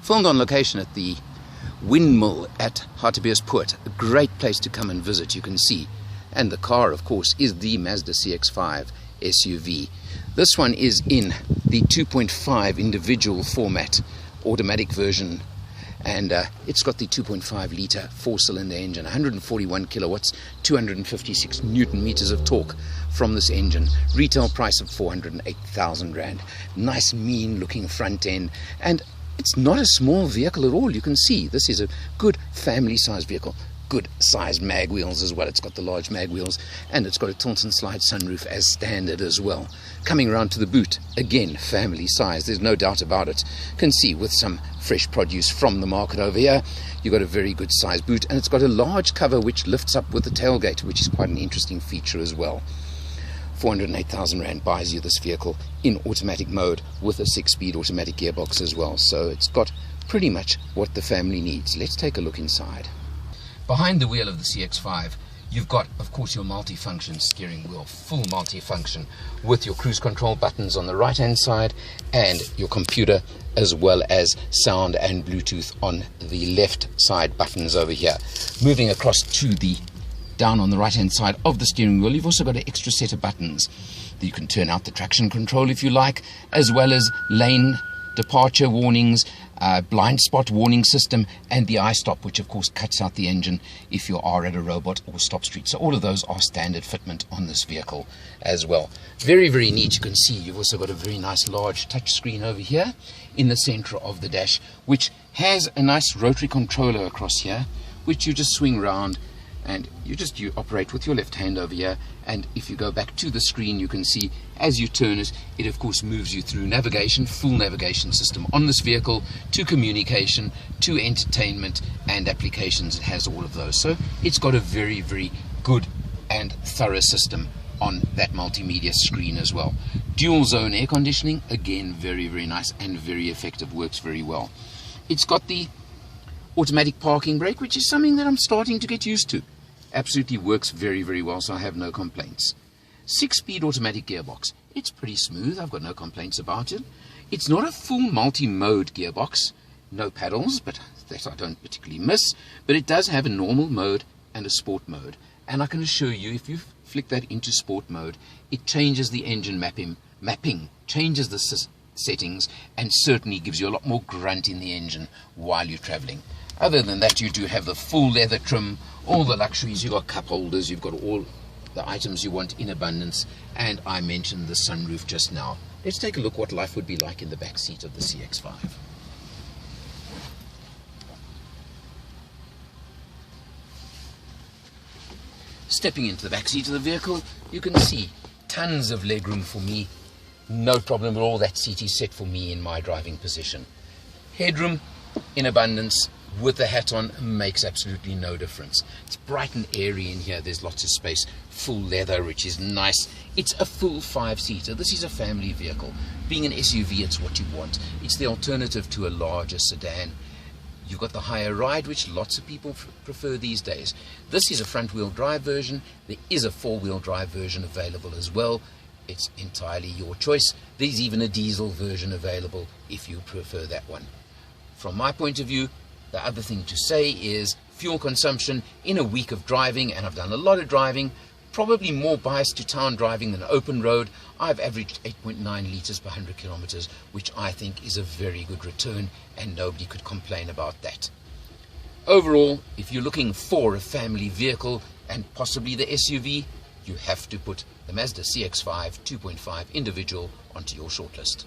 Filmed on location at the windmill at Hartbeespoort, a great place to come and visit, you can see. And the car, of course, is the Mazda CX5 SUV. This one is in the 2.5 individual format, automatic version, and it's got the 2.5 litre 4-cylinder engine, 141 kilowatts, 256 newton meters of torque from this engine. Retail price of 408,000 rand. Nice mean looking front end, and it's not a small vehicle at all. You can see this is a good family size vehicle. Good sized mag wheels as well. It's got the large mag wheels, and it's got a tilt and slide sunroof as standard as well. Coming around to the boot, again family size, there's no doubt about it. You can see with some fresh produce from the market over here, you've got a very good sized boot, and it's got a large cover which lifts up with the tailgate, which is quite an interesting feature as well. 408,000 rand buys you this vehicle in automatic mode with a 6-speed automatic gearbox as well. So it's got pretty much what the family needs. Let's take a look inside. Behind the wheel of the CX5, you've got, of course, your multifunction steering wheel, full multifunction, with your cruise control buttons on the right-hand side and your computer, as well as sound and Bluetooth on the left side buttons over here. Moving across to the down on the right-hand side of the steering wheel, you've also got an extra set of buttons. You can turn out the traction control if you like, as well as lane departure warnings, blind spot warning system, and the I-stop, which of course cuts out the engine if you are at a robot or stop street. So all of those are standard fitment on this vehicle as well. Very, very neat. You can see you've also got a very nice large touch screen over here in the center of the dash, which has a nice rotary controller across here, which you just swing around, and you operate with your left hand over here. And if you go back to the screen, you can see as you turn it, it of course moves you through navigation, full navigation system on this vehicle, to communication, to entertainment and applications. It has all of those. So it's got a very, very good and thorough system on that multimedia screen as well. Dual zone air conditioning, again very, very nice and very effective, works very well. It's got the automatic parking brake, which is something that I'm starting to get used to. Absolutely works very, very well, so I have no complaints. 6-speed automatic gearbox. It's pretty smooth. I've got no complaints about it. It's not a full multi-mode gearbox. No paddles, but that I don't particularly miss. But it does have a normal mode and a sport mode. And I can assure you, if you flick that into sport mode, it changes the engine mapping, changes the settings, and certainly gives you a lot more grunt in the engine while you're traveling. Other than that, you do have the full leather trim, all the luxuries. You've got cup holders, you've got all the items you want in abundance, and I mentioned the sunroof just now. Let's take a look what life would be like in the back seat of the CX5. Stepping into the back seat of the vehicle, you can see tons of legroom for me. No problem at all, that seat is set for me in my driving position. Headroom in abundance with the hat on makes absolutely no difference. It's bright and airy in here. There's lots of space. Full leather, which is nice. It's a full 5-seater. This is a family vehicle. Being an SUV, it's what you want. It's the alternative to a larger sedan. You've got the higher ride, which lots of people prefer these days. This is a front-wheel drive version. There is a 4-wheel drive version available as well. It's entirely your choice. There's even a diesel version available if you prefer that one. From my point of view, the other thing to say is fuel consumption in a week of driving, and I've done a lot of driving, probably more biased to town driving than open road. I've averaged 8.9 litres per 100 kilometers, which I think is a very good return, and nobody could complain about that. Overall, if you're looking for a family vehicle and possibly the SUV, you have to put the Mazda CX-5 2.5 individual onto your shortlist.